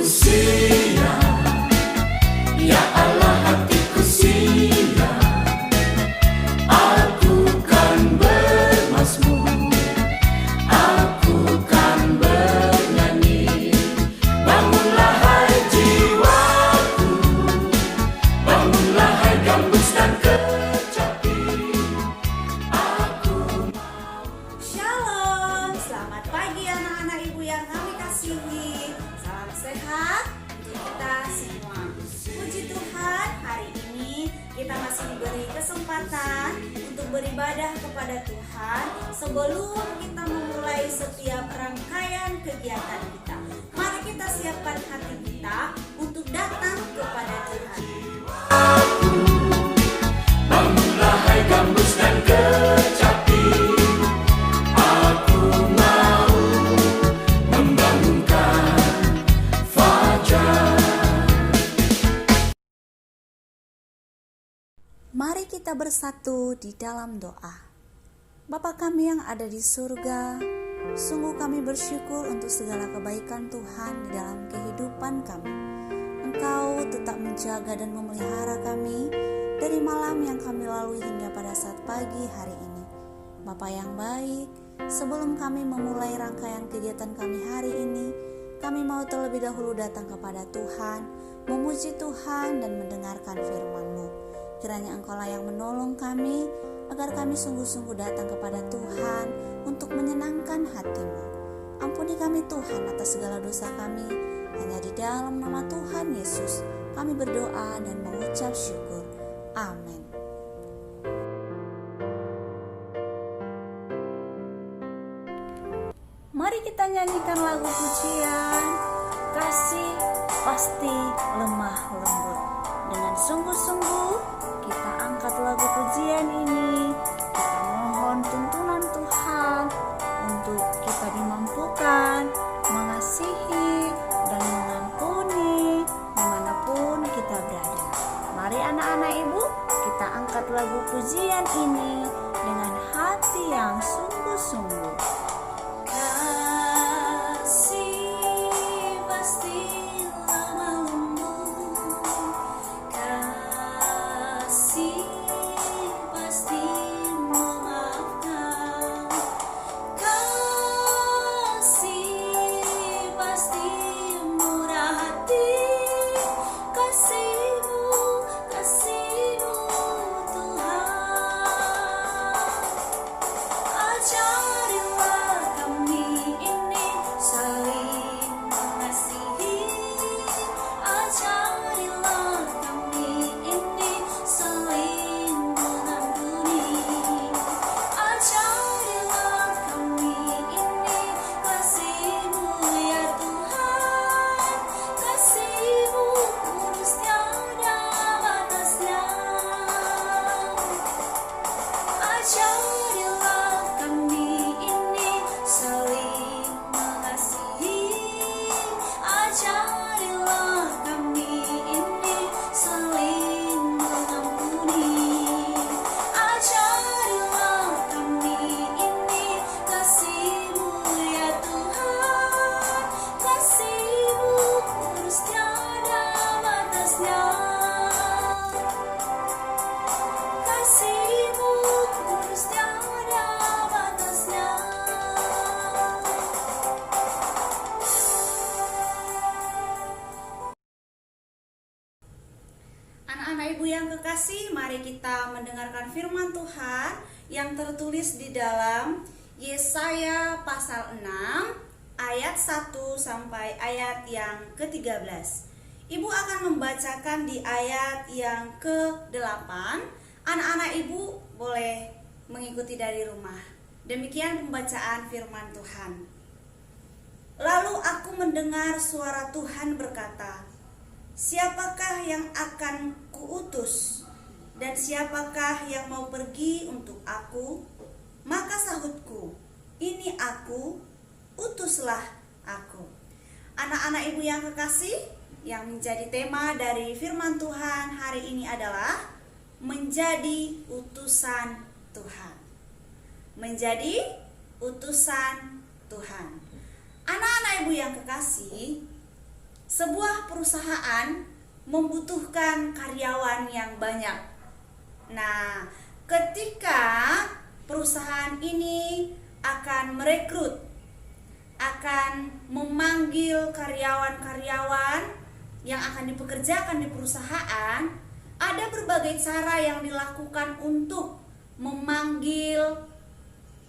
siap, ya Allah hatiku siap. Aku kan bermazmur, aku kan bernyanyi. Bangunlah hai jiwaku, bangunlah hai gambus dan kecapi. Aku Shalom, selamat pagi anak-anak ibu yang kami kasihi. Salam sehat untuk kita semua. Puji Tuhan, hari ini kita masih diberi kesempatan untuk beribadah kepada Tuhan sebelum kita memulai setiap rangkaian kegiatan kita. Mari kita siapkan hati kita untuk datang kepada Tuhan. bangunlah hai gambus dan kecapi. Aku mau membangunkan fajar. Mari kita bersatu di dalam doa. Bapa kami yang ada di surga, sungguh kami bersyukur untuk segala kebaikan Tuhan di dalam kehidupan kami. Engkau tetap menjaga dan memelihara kami dari malam yang kami lalui hingga pada saat pagi hari ini. Bapa yang baik, sebelum kami memulai rangkaian kegiatan kami hari ini, kami mau terlebih dahulu datang kepada Tuhan, memuji Tuhan dan mendengarkan firman-Mu. Kiranya Engkaulah yang menolong kami, agar kami sungguh-sungguh datang kepada Tuhan untuk menyenangkan hati-Mu. Ampuni kami Tuhan atas segala dosa kami. Hanya di dalam nama Tuhan Yesus kami berdoa dan mengucap syukur. Amin. Mari kita nyanyikan lagu pujian Kasih Pasti Lemah Lembut. Dengan sungguh-sungguh kita angkat lagu pujian ini. Kita mohon tuntunan Tuhan untuk kita dimampukan mengasihi dan mengampuni dimanapun kita berada. Mari anak-anak ibu, kita angkat lagu pujian ini dengan hati yang sungguh-sungguh. Kasih pasti lemah lembut, kasih pasti memaafkan, kasih pasti murah hati, kasih-Mu Tuhan. Ajarilah kami ini saling mengasihi, ajarilah kami ini saling mengampuni, ajarilah kami ini kasih-Mu ya Tuhan, kasih-Mu kudus tiada batasnya. Ajarilah kami ini saling mengasihi, ajarilah kami ini saling mengampuni, ajarilah kami ini kasih-Mu ya Tuhan, kasih-Mu kudus tiada batasnya. Kasih-Mu kudus tiada batasnya. Anak-anak ibu yang kekasih, mari kita mendengarkan firman Tuhan yang tertulis di dalam Yesaya pasal 6 ayat 1 sampai ayat yang ke-13. Ibu akan membacakan di ayat yang ke-8. Anak-anak ibu boleh mengikuti dari rumah. Demikian pembacaan firman Tuhan. Lalu aku mendengar suara Tuhan berkata, siapakah yang akan kuutus? Dan siapakah yang mau pergi untuk aku? Maka sahutku, ini aku, utuslah aku. Anak-anak ibu yang kekasih, yang menjadi tema dari firman Tuhan hari ini adalah menjadi utusan Tuhan. Menjadi utusan Tuhan. Anak-anak ibu yang kekasih, sebuah perusahaan membutuhkan karyawan yang banyak. Nah, ketika perusahaan ini akan merekrut, akan memanggil karyawan-karyawan yang akan dipekerjakan di perusahaan, ada berbagai cara yang dilakukan untuk memanggil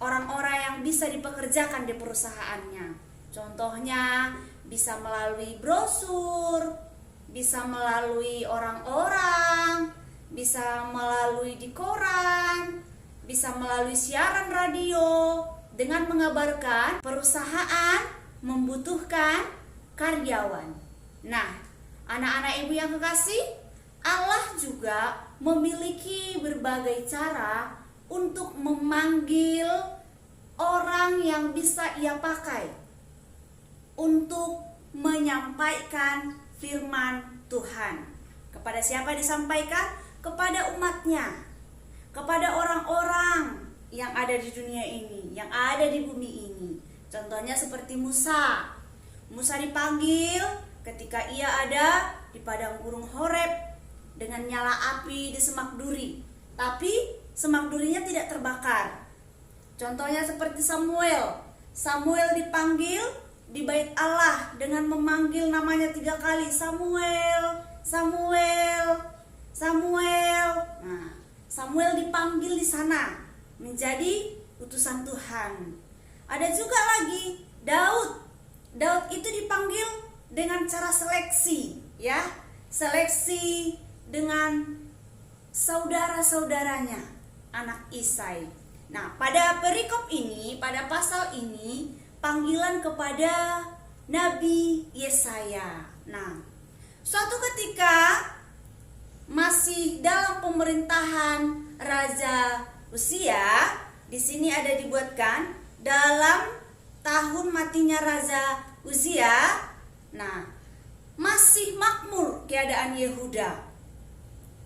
orang-orang yang bisa dipekerjakan di perusahaannya. Contohnya bisa melalui brosur, bisa melalui orang-orang, bisa melalui di koran, bisa melalui siaran radio dengan mengabarkan perusahaan membutuhkan karyawan. Nah, anak-anak ibu yang kekasih, Allah juga memiliki berbagai cara untuk memanggil orang yang bisa ia pakai untuk menyampaikan firman Tuhan. Kepada siapa disampaikan? Kepada umatnya, kepada orang-orang yang ada di dunia ini, yang ada di bumi ini. Contohnya seperti Musa. Musa dipanggil ketika ia ada di padang gurun Horeb dengan nyala api di semak duri, tapi semak durinya tidak terbakar. Contohnya seperti Samuel. Samuel dipanggil di bait Allah dengan memanggil namanya 3 kali, Samuel, Samuel, Samuel. Nah, Samuel dipanggil di sana menjadi utusan Tuhan. Ada juga lagi Daud. Daud itu dipanggil dengan cara seleksi, ya, seleksi dengan saudara-saudaranya, anak Isai. Nah, pada perikop ini, pada pasal ini, panggilan kepada Nabi Yesaya. Nah, suatu ketika masih dalam pemerintahan Raja Uzia, di sini ada dibuatkan dalam tahun matinya Raja Uzia. Nah, masih makmur keadaan Yehuda,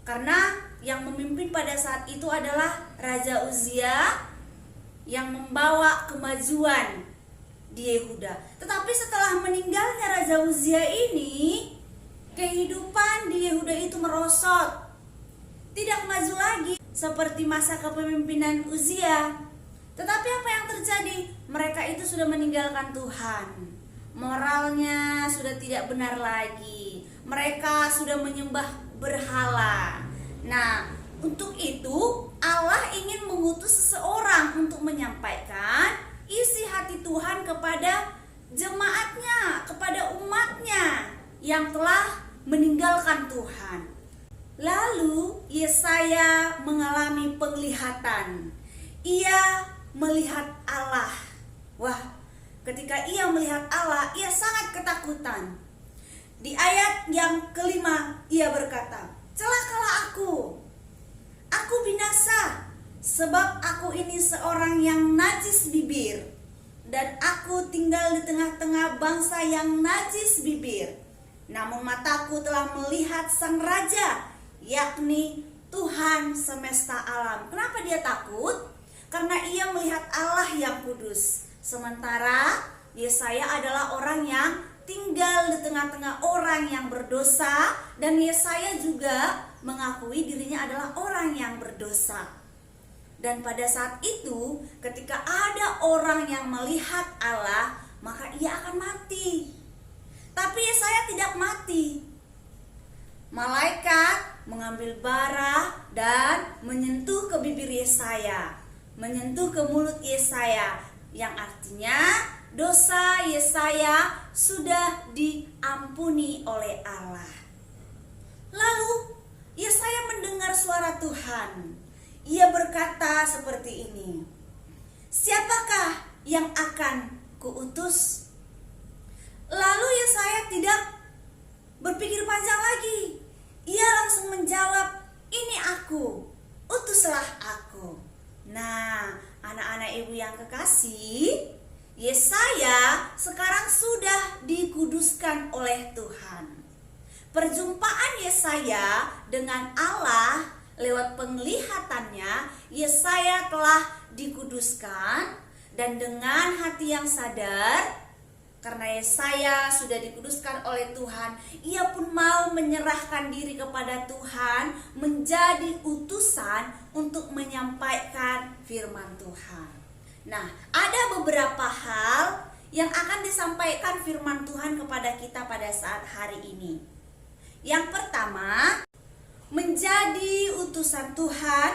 karena yang memimpin pada saat itu adalah Raja Uzia yang membawa kemajuan di Yehuda. Tetapi setelah meninggalnya Raja Uzia ini, kehidupan di Yehuda itu merosot, tidak maju lagi seperti masa kepemimpinan Uzia. Tetapi apa yang terjadi? Mereka itu sudah meninggalkan Tuhan. Moralnya sudah tidak benar lagi. Mereka sudah menyembah berhala. Nah, untuk itu Allah ingin mengutus seseorang untuk menyampaikan isi hati Tuhan kepada jemaatnya, kepada umatnya yang telah meninggalkan Tuhan. Lalu Yesaya mengalami penglihatan. Ia melihat Allah. Wah, ketika ia melihat Allah, ia sangat ketakutan. Di ayat yang kelima, ia berkata, "Celakalah aku binasa, sebab aku ini seorang yang najis bibir, dan aku tinggal di tengah-tengah bangsa yang najis bibir. Namun mataku telah melihat Sang Raja, yakni Tuhan semesta alam." Kenapa dia takut? Karena ia melihat Allah yang kudus. Sementara Yesaya adalah orang yang tinggal di tengah-tengah orang yang berdosa, dan Yesaya juga mengakui dirinya adalah orang yang berdosa. Dan pada saat itu, ketika ada orang yang melihat Allah, maka ia akan mati. Tapi Yesaya tidak mati. Malaikat mengambil bara dan menyentuh ke bibir Yesaya, menyentuh ke mulut Yesaya, yang artinya dosa Yesaya sudah diampuni oleh Allah. Lalu Yesaya mendengar suara Tuhan. Ia berkata seperti ini, "Siapakah yang akan kuutus?" Lalu Yesaya tidak berpikir panjang lagi. Ia langsung menjawab, "Ini aku, utuslah aku." Nah, anak-anak ibu yang kekasih, Yesaya sekarang sudah dikuduskan oleh Tuhan. Perjumpaan Yesaya dengan Allah lewat penglihatannya, Yesaya telah dikuduskan, dan dengan hati yang sadar, Karena Yesaya sudah dikuduskan oleh Tuhan, ia pun mau menyerahkan diri kepada Tuhan, menjadi utusan untuk menyampaikan firman Tuhan. Nah, ada beberapa hal yang akan disampaikan firman Tuhan kepada kita pada saat hari ini. Yang pertama, menjadi utusan Tuhan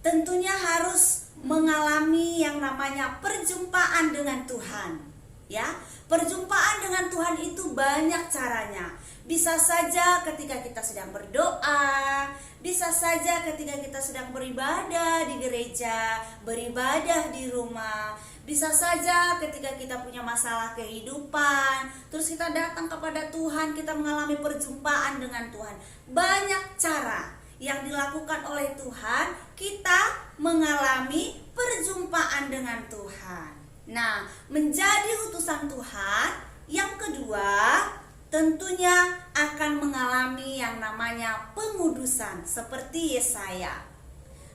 tentunya harus mengalami yang namanya perjumpaan dengan Tuhan. Ya, perjumpaan dengan Tuhan itu banyak caranya. Bisa saja ketika kita sedang berdoa, bisa saja ketika kita sedang beribadah di gereja, beribadah di rumah, bisa saja ketika kita punya masalah kehidupan, terus kita datang kepada Tuhan, kita mengalami perjumpaan dengan Tuhan. Banyak cara yang dilakukan oleh Tuhan, kita mengalami perjumpaan dengan Tuhan. Nah, menjadi utusan Tuhan yang kedua tentunya akan mengalami yang namanya pengudusan seperti Yesaya.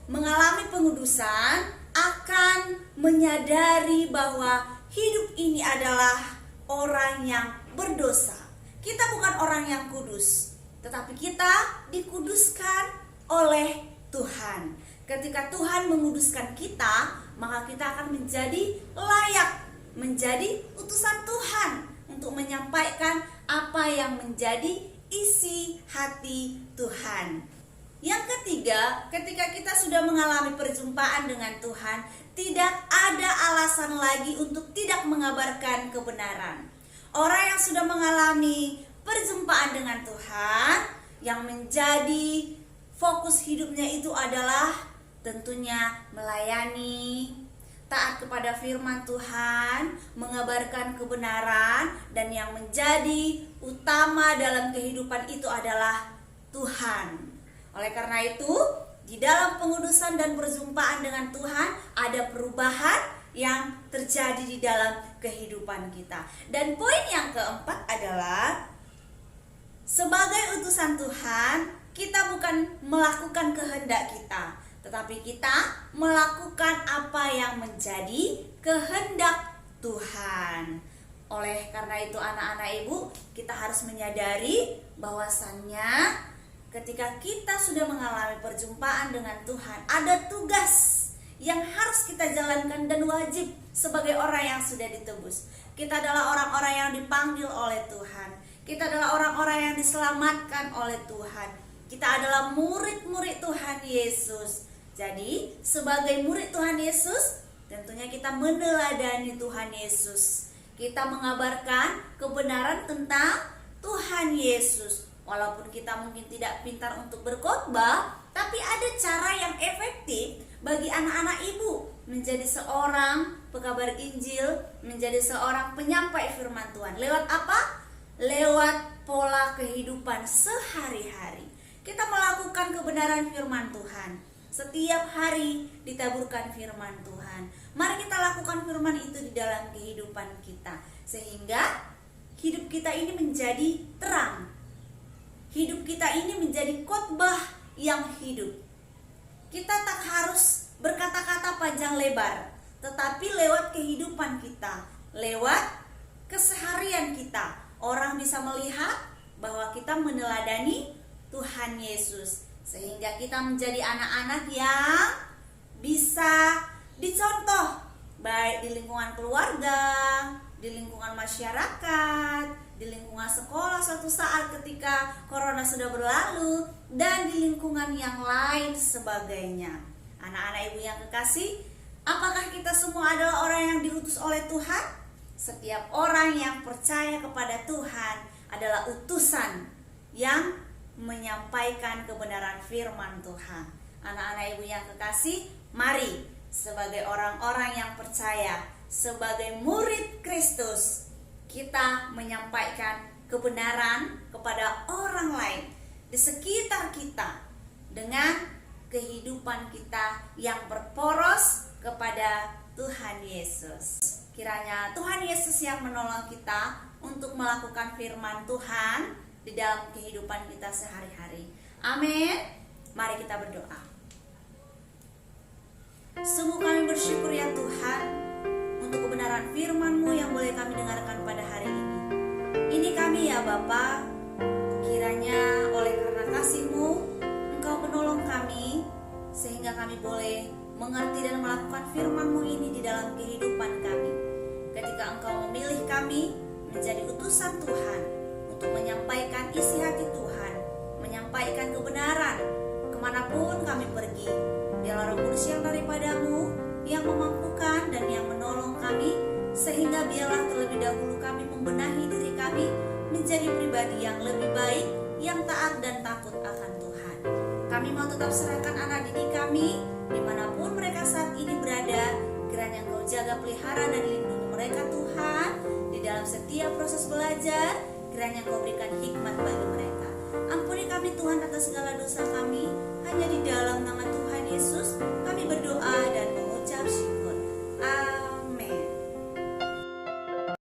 Mengalami pengudusan akan menyadari bahwa hidup ini adalah orang yang berdosa. Kita bukan orang yang kudus, tetapi kita dikuduskan oleh Tuhan. Ketika Tuhan menguduskan kita, maka kita akan menjadi layak, menjadi utusan Tuhan untuk menyampaikan apa yang menjadi isi hati Tuhan. Yang ketiga, ketika kita sudah mengalami perjumpaan dengan Tuhan, tidak ada alasan lagi untuk tidak mengabarkan kebenaran. Orang yang sudah mengalami perjumpaan dengan Tuhan, yang menjadi fokus hidupnya itu adalah tentunya melayani, taat kepada firman Tuhan, mengabarkan kebenaran, dan yang menjadi utama dalam kehidupan itu adalah Tuhan. Oleh karena itu, di dalam pengudusan dan perjumpaan dengan Tuhan ada perubahan yang terjadi di dalam kehidupan kita. Dan poin yang keempat adalah sebagai utusan Tuhan, kita bukan melakukan kehendak kita, tetapi kita melakukan apa yang menjadi kehendak Tuhan. Oleh karena itu anak-anak ibu, kita harus menyadari bahwasannya ketika kita sudah mengalami perjumpaan dengan Tuhan, ada tugas yang harus kita jalankan dan wajib sebagai orang yang sudah ditebus. Kita adalah orang-orang yang dipanggil oleh Tuhan. Kita adalah orang-orang yang diselamatkan oleh Tuhan. Kita adalah murid-murid Tuhan Yesus. Jadi, sebagai murid Tuhan Yesus, tentunya kita meneladani Tuhan Yesus. Kita mengabarkan kebenaran tentang Tuhan Yesus. Walaupun kita mungkin tidak pintar untuk berkhotbah, tapi ada cara yang efektif bagi anak-anak ibu menjadi seorang pekabar Injil, menjadi seorang penyampai firman Tuhan. Lewat apa? Lewat pola kehidupan sehari-hari. Kita melakukan kebenaran firman Tuhan. Setiap hari ditaburkan firman Tuhan. Mari kita lakukan firman itu di dalam kehidupan kita, sehingga hidup kita ini menjadi terang. Hidup kita ini menjadi khotbah yang hidup. Kita tak harus berkata-kata panjang lebar, tetapi lewat kehidupan kita, lewat keseharian kita, orang bisa melihat bahwa kita meneladani Tuhan Yesus. Sehingga kita menjadi anak-anak yang bisa dicontoh, baik di lingkungan keluarga, di lingkungan masyarakat, di lingkungan sekolah suatu saat ketika corona sudah berlalu, dan di lingkungan yang lain sebagainya. Anak-anak ibu yang kekasih, apakah kita semua adalah orang yang diutus oleh Tuhan? Setiap orang yang percaya kepada Tuhan adalah utusan yang menyampaikan kebenaran firman Tuhan. Anak-anak ibu yang kekasih, mari sebagai orang-orang yang percaya, sebagai murid Kristus, kita menyampaikan kebenaran kepada orang lain di sekitar kita dengan kehidupan kita yang berporos kepada Tuhan Yesus. Kiranya Tuhan Yesus yang menolong kita untuk melakukan firman Tuhan di dalam kehidupan kita sehari-hari. Amin. Mari kita berdoa. Sungguh kami bersyukur ya Tuhan untuk kebenaran firman-Mu yang boleh kami dengarkan pada hari ini. Ini kami ya Bapa, kiranya oleh karena kasih-Mu, Engkau menolong kami, sehingga kami boleh mengerti dan melakukan firman-Mu ini di dalam kehidupan kami. Ketika Engkau memilih kami menjadi utusan Tuhan untuk menyampaikan isi hati Tuhan, menyampaikan kebenaran kemanapun kami pergi, biarlah Roh Kudus yang daripada-Mu yang memampukan dan yang menolong kami, sehingga biarlah terlebih dahulu kami membenahi diri kami menjadi pribadi yang lebih baik, yang taat dan takut akan Tuhan. Kami mau tetap serahkan anak didik kami dimanapun mereka saat ini berada. Kiranya Engkau jaga, pelihara dan lindungi mereka Tuhan di dalam setiap proses belajar. Kiranya Engkau berikan hikmat bagi mereka. Ampuni kami Tuhan atas segala dosa kami. Hanya di dalam nama Tuhan Yesus kami berdoa dan